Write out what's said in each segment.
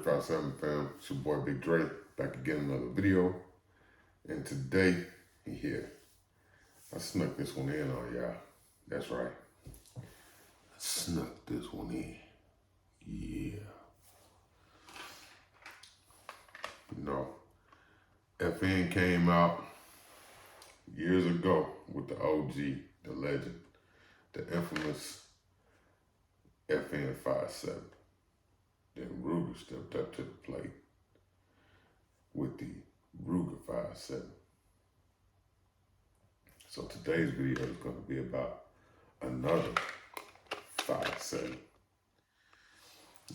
357 fam, it's your boy Big Dre, back again another video. And today, here, I snuck this one in on y'all. That's right. I snuck this one in. Yeah. You know, FN came out years ago with the OG, the legend, the infamous FN 5.7. Then Ruger stepped up to the plate with the Ruger 5.7. So today's video is going to be about another 5.7.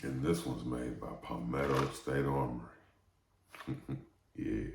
And this one's made by Palmetto State Armory. Yeah.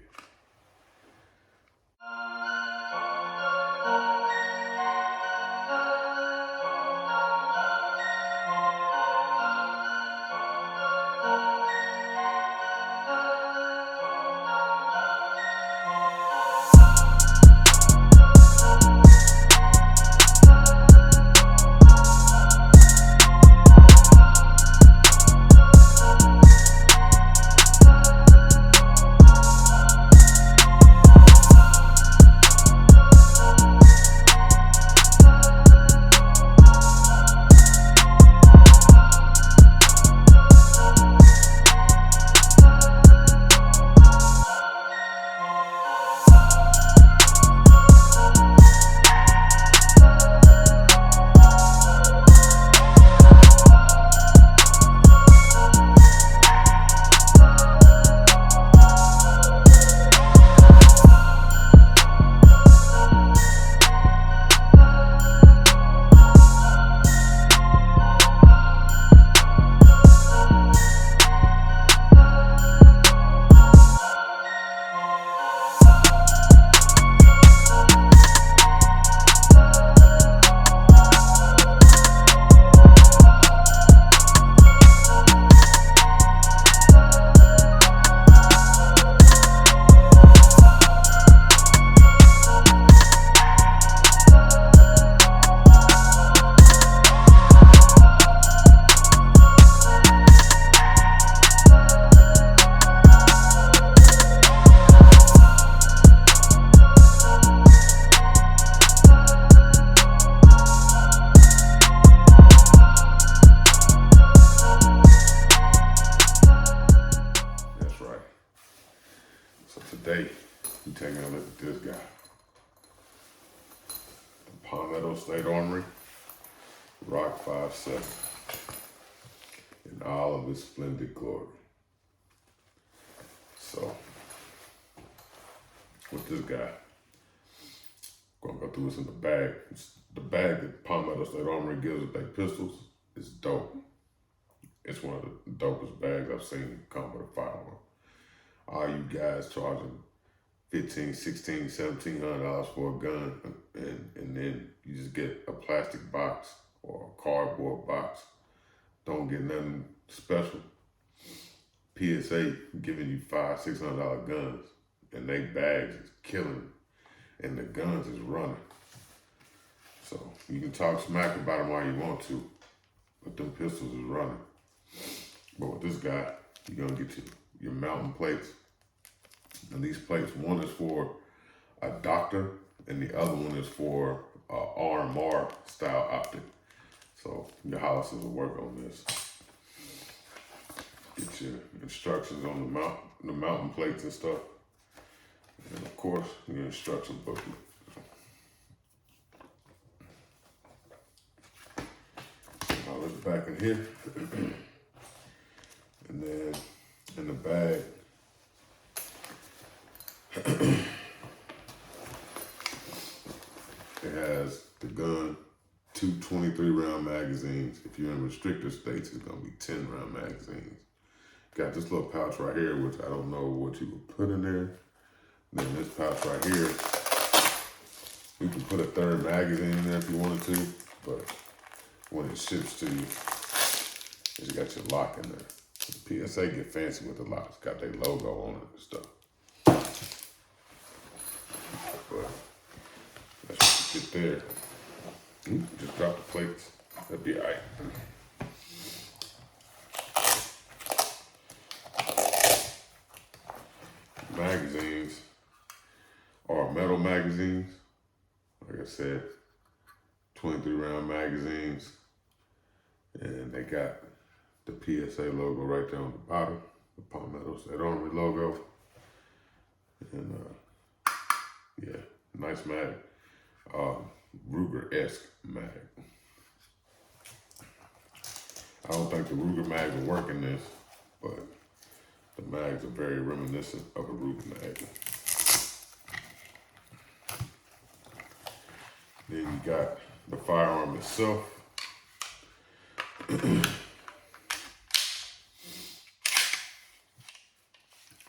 Today, we're taking a look at this guy. The Palmetto State Armory Rock 5.7 in all of its splendid glory. So, with this guy, I'm gonna go through this in the bag. The bag that Palmetto State Armory gives with their pistols is dope. It's one of the dopest bags I've seen come with a firearm. All you guys charging $1,500, $1,600, $1,700 for a gun, and then you just get a plastic box or a cardboard box. Don't get nothing special. PSA giving you $500, $600 guns, and they bags is killing, and the guns is running. So you can talk smack about them all you want to, but them pistols is running. But with this guy, you're gonna get your mountain plates. And these plates, one is for a doctor and the other one is for R&R style optic. So your houses will work on this. Get your instructions on the mountain plates and stuff. And of course, your instruction booklet. All this back in here. And then in the bag, it has the gun, 2 23-round magazines. If you're in restricted states, it's gonna be 10-round magazines. Got this little pouch right here, which I don't know what you would put in there. And then this pouch right here, you can put a 3rd magazine in there if you wanted to, but when it ships to you, it's got your lock in there. The PSA get fancy with the lock. It's got their logo on it and stuff. But that's what you get there. Just drop the plates. That'd be all right. Palmetto magazines. Like I said, 23 round magazines. And they got the PSA logo right there on the bottom. The Palmetto State Armory logo. And yeah, nice mag. Ruger-esque mag. I don't think the Ruger mags will work in this, but the mags are very reminiscent of a Ruger mag. Then you got the firearm itself.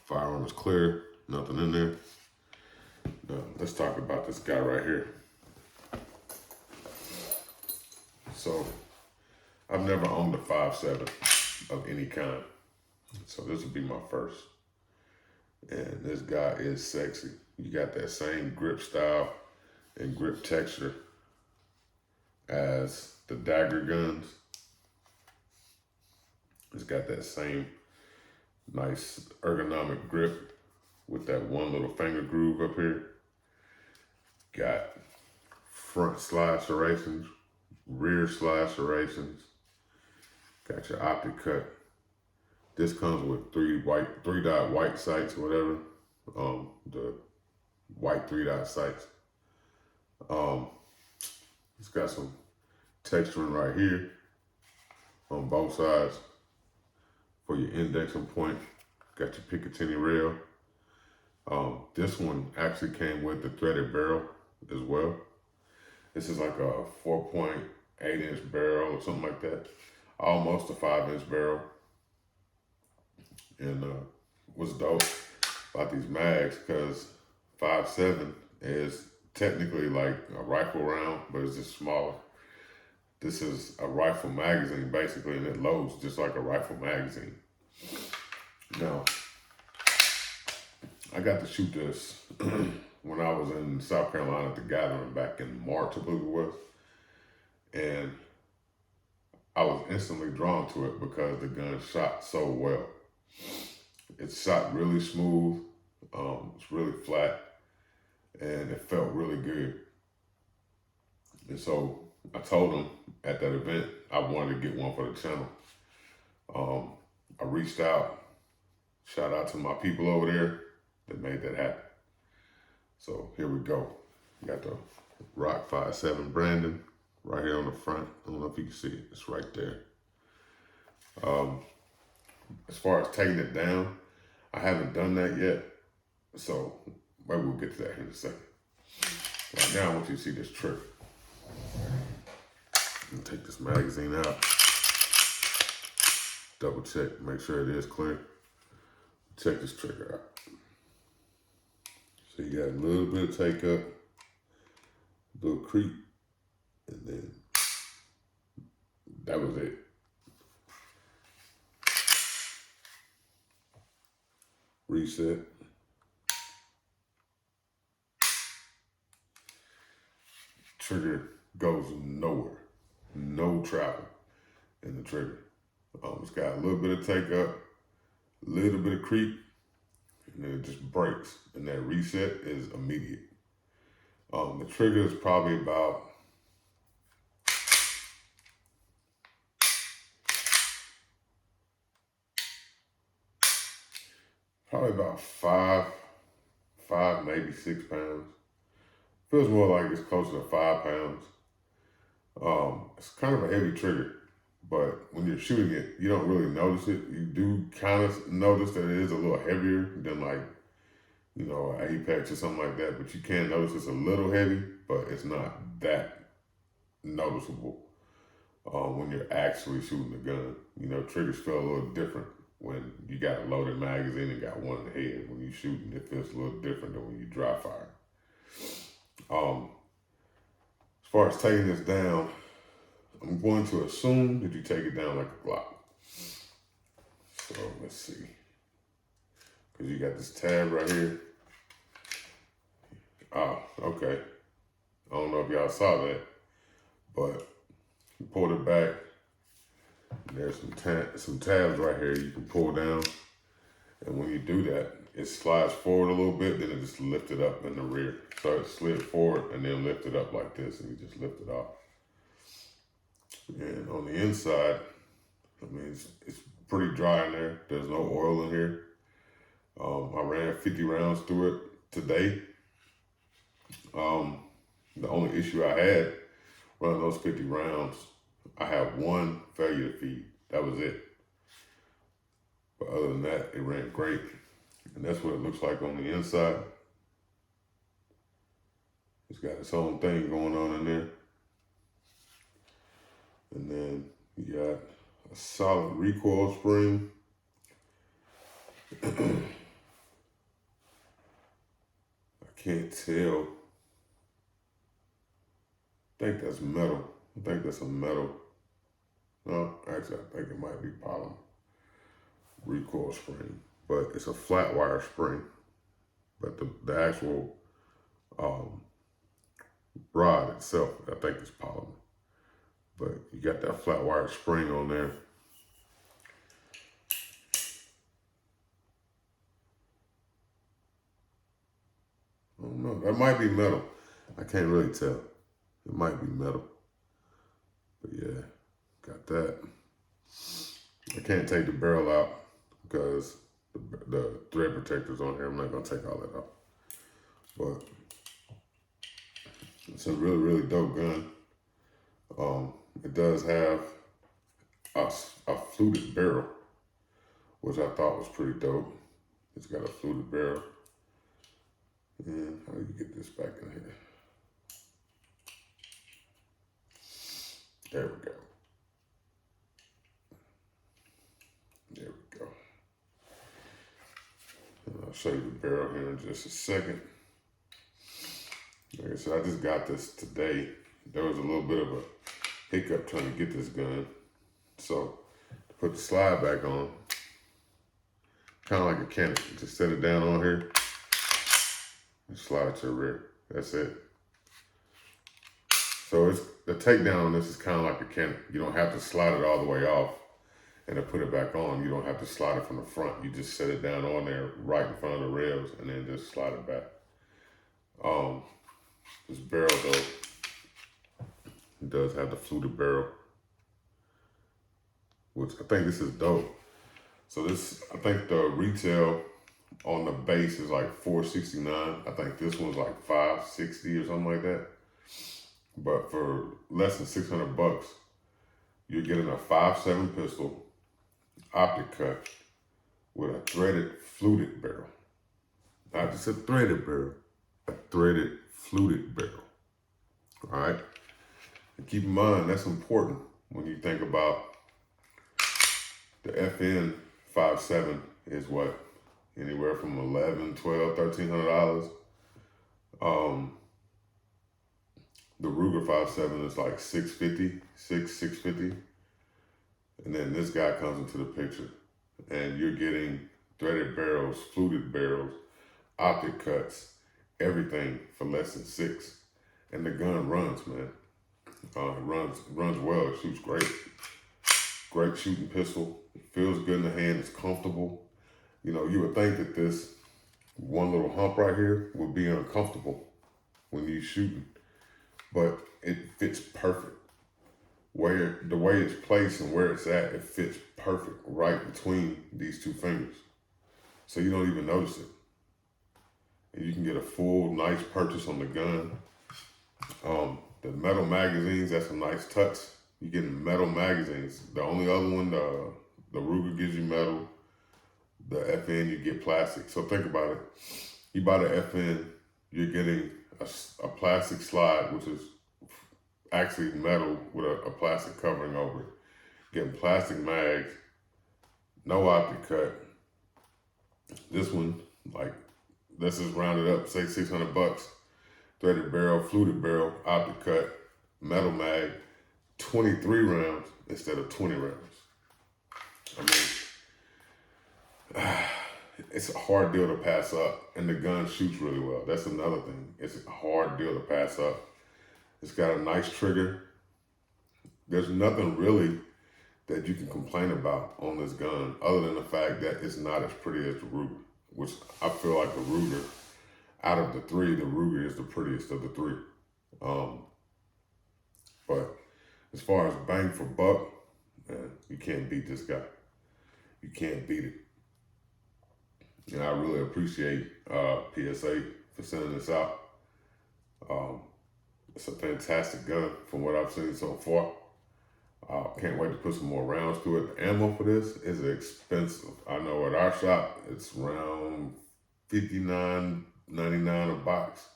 Firearm is clear, nothing in there. Now, let's talk about this guy right here. So, I've never owned a 5.7 of any kind. So this will be my first. And this guy is sexy. You got that same grip style and grip texture as the dagger guns. It's got that same nice ergonomic grip with that one little finger groove up here. Got front slide serrations, rear slide serrations. Got your optic cut. This comes with three dot white sights or whatever. The white 3-dot sights. It's got some texturing right here on both sides for your indexing point. Got your Picatinny rail. This one actually came with the threaded barrel as well. This is like a 4.8-inch barrel or something like that. Almost a 5-inch barrel. And what's dope about these mags, because 5.7 is technically like a rifle round, but it's just smaller. This is a rifle magazine basically, and it loads just like a rifle magazine. Now, I got to shoot this when I was in South Carolina at the gathering back in March, I believe it was. And I was instantly drawn to it because the gun shot so well. It shot really smooth, it's really flat, and it felt really good. And so I told them at that event I wanted to get one for the channel. I reached out, shout out to my people over there that made that happen. So here we go. We got the Rock 5.7 branding right here on the front. I don't know if you can see it, it's right there. As far as taking it down, I haven't done that yet, so maybe we'll get to that in a second. Right now, I want you to see this trigger. I'm gonna take this magazine out, double check, make sure it is clear. Check this trigger out. So you got a little bit of take up, a little creep, and then that was it. Reset. Trigger goes nowhere. No travel in the trigger. It's got a little bit of take up, a little bit of creep, and then it just breaks. And that reset is immediate. The trigger is probably about five, maybe 6 pounds. Feels more like it's closer to 5 pounds. It's kind of a heavy trigger, but when you're shooting it, you don't really notice it. You do kind of notice that it is a little heavier than like, you know, an Apex or something like that, but you can notice it's a little heavy, but it's not that noticeable when you're actually shooting the gun. You know, triggers feel a little different when you got a loaded magazine and got one in the head. When you're shooting, it feels a little different than when you dry fire. As far as taking this down, I'm going to assume that you take it down like a Glock. So let's see. Because you got this tab right here. Oh, okay. I don't know if y'all saw that, but you pulled it back. There's some tabs right here you can pull down. And when you do that, it slides forward a little bit, then it just lifted up in the rear. So it slid forward and then lifted up like this, and you just lift it off. And on the inside, I mean, it's pretty dry in there. There's no oil in here. I ran 50 rounds through it today. The only issue I had running those 50 rounds, I had one failure to feed. That was it. But other than that, it ran great. And that's what it looks like on the inside. It's got its own thing going on in there. And then you got a solid recoil spring. I can't tell. I think that's metal. I think that's a metal. No, actually, I think it might be polymer. Recoil spring. But it's a flat wire spring. But the actual rod itself, I think it's polymer. But you got that flat wire spring on there. I don't know. That might be metal. I can't really tell. It might be metal. But yeah, got that. I can't take the barrel out because the thread protector's on here. I'm not going to take all that out. But it's a really, really dope gun. It does have a fluted barrel, which I thought was pretty dope. It's got a fluted barrel. And how do you get this back in here? There we go. There we go. And I'll show you the barrel here in just a second. Like I said, I just got this today. There was a little bit of a hiccup trying to get this gun. So to put the slide back on, kind of like a cannon. Just set it down on here and slide to the rear. That's it. So the takedown on this is kind of like a cannon. You don't have to slide it all the way off and then put it back on. You don't have to slide it from the front. You just set it down on there right in front of the rails and then just slide it back. This barrel though, it does have the fluted barrel, which I think this is dope. So this, I think the retail on the base is like $469. I think this one's like $560 or something like that. But for less than 600 bucks, you're getting a 5.7 pistol, optic cut, with a threaded fluted barrel. Not just a threaded barrel, a threaded fluted barrel. All right? And keep in mind, that's important when you think about the FN 5.7 is what? Anywhere from $1,100, $1,200, $1,300. The Ruger 5.7 is like $650, $650. And then this guy comes into the picture and you're getting threaded barrels, fluted barrels, optic cuts, everything for less than $6. And the gun runs, man. It runs well, it shoots great. Great shooting pistol. It feels good in the hand, it's comfortable. You know, you would think that this one little hump right here would be uncomfortable when you're shooting, but it fits perfect. The way it's placed and where it's at, it fits perfect right between these two fingers. So you don't even notice it. And you can get a full, nice purchase on the gun. The metal magazines, that's a nice touch. You're getting metal magazines. The only other one, the Ruger gives you metal. The FN, you get plastic. So think about it. You buy the FN, you're getting a plastic slide, which is actually metal with a plastic covering over it. Getting plastic mags, no optic cut. This one, like, let's just round it up, say 600 bucks. Threaded barrel, fluted barrel, optic cut, metal mag, 23 rounds instead of 20 rounds. I mean, it's a hard deal to pass up, and the gun shoots really well. That's another thing. It's a hard deal to pass up. It's got a nice trigger. There's nothing really that you can complain about on this gun other than the fact that it's not as pretty as the Ruger. which I feel like the Ruger, out of the three, the Ruger is the prettiest of the three. But as far as bang for buck, man, you can't beat this guy. You can't beat it. And I really appreciate PSA for sending this out. It's a fantastic gun from what I've seen so far. Can't wait to put some more rounds to it. The ammo for this is expensive. I know at our shop, it's around $59.99 a box.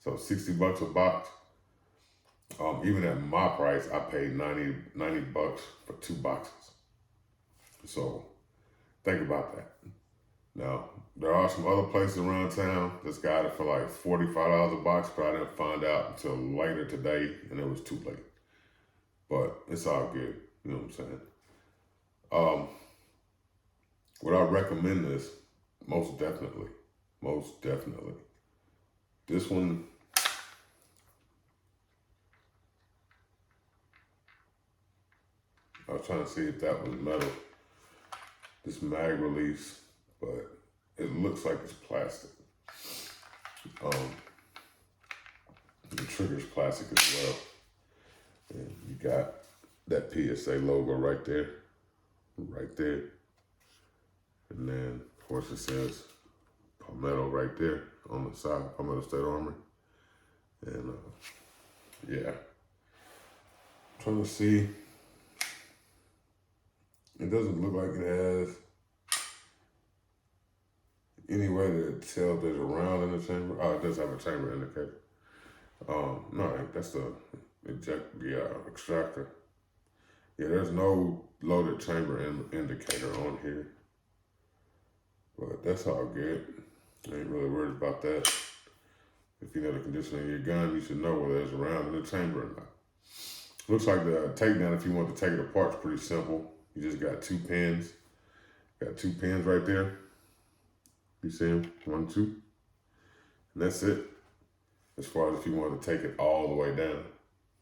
So $60 a box. Even at my price, I paid $90 for 2 boxes. So think about that. Now, there are some other places around town that's got it for like $45 a box, but I didn't find out until later today, and it was too late. But it's all good, you know what I'm saying? Would I recommend this? Most definitely. Most definitely. This one, I was trying to see if that was metal. This mag release, but it looks like it's plastic. The trigger's plastic as well. And you got that PSA logo right there. And then, of course, it says Palmetto right there on the side, Palmetto State Armory. And yeah, I'm trying to see. It doesn't look like it has any way to tell there's a round in the chamber. Oh, it does have a chamber indicator. No, that's the extractor. Yeah, there's no loaded chamber indicator on here. But that's all good. I ain't really worried about that. If you know the condition of your gun, you should know whether there's a round in the chamber or not. Looks like the takedown, if you want to take it apart, is pretty simple. You just got 2 pins. Got 2 pins right there. You see them? 1, 2. And that's it. As far as if you want to take it all the way down.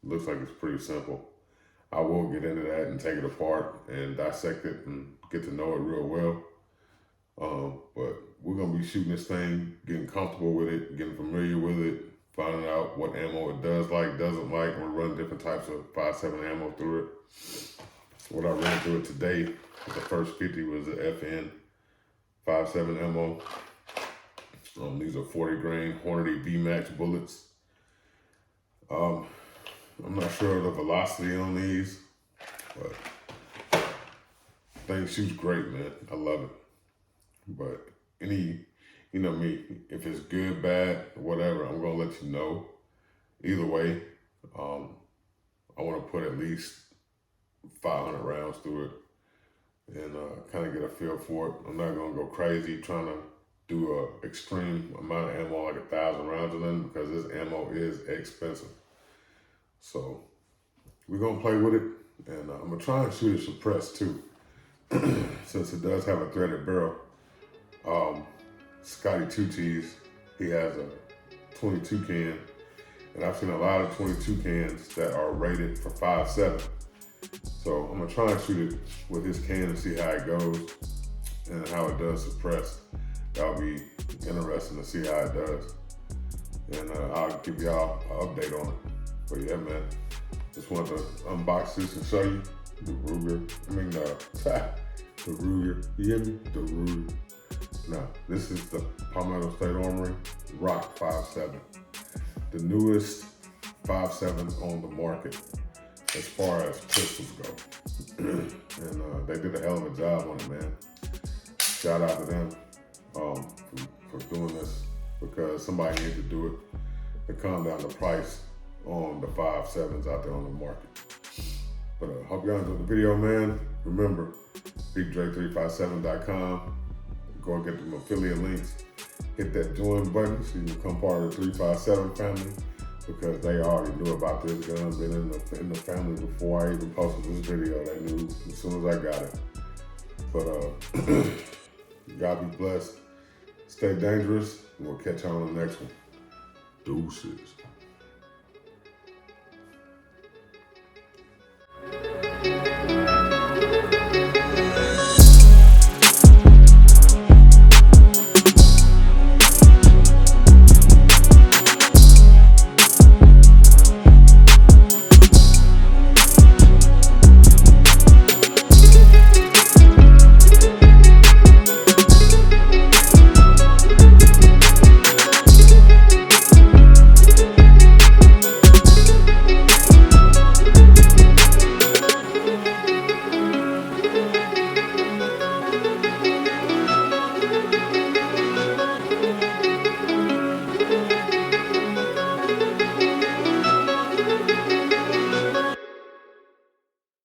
Looks like it's pretty simple. I will get into that and take it apart and dissect it and get to know it real well. But we're going to be shooting this thing, getting comfortable with it, getting familiar with it, finding out what ammo it does like, doesn't like. We're running different types of 5.7 ammo through it. What I ran through it today, the first 50 was the FN 5.7 ammo. These are 40 grain Hornady V-Max bullets. I'm not sure of the velocity on these, but thing shoots great, man. I love it. But you know me, if it's good, bad, whatever, I'm gonna let you know. Either way, I want to put at least 500 rounds through it and kind of get a feel for it. I'm not gonna go crazy trying to do an extreme amount of ammo, like 1,000 rounds of them, because this ammo is expensive. So we're gonna play with it, and I'm gonna try and shoot it suppressed too, since it does have a threaded barrel. Scotty Two Cheese, he has a 22 can, and I've seen a lot of 22 cans that are rated for 5.7. So I'm gonna try and shoot it with his can and see how it goes and how it does suppressed. That'll be interesting to see how it does. And I'll give y'all an update on it. But yeah, man, just wanted to unbox this and show you the Ruger. The Ruger, you hear me? The Ruger. Now, this is the Palmetto State Armory Rock 5.7. The newest 5.7 on the market as far as pistols go. And they did a hell of a job on it, man. Shout out to them for doing this, because somebody needed to do it to calm down the price on the 5.7s out there on the market. But I hope y'all enjoyed the video, man. Remember, BigDrake357.com. Go and get them affiliate links. Hit that join button so you can become part of the 357 family, because they already knew about this gun, been in the family before I even posted this video. They knew as soon as I got it. But God be blessed. Stay dangerous, and we'll catch you on the next one. Deuces.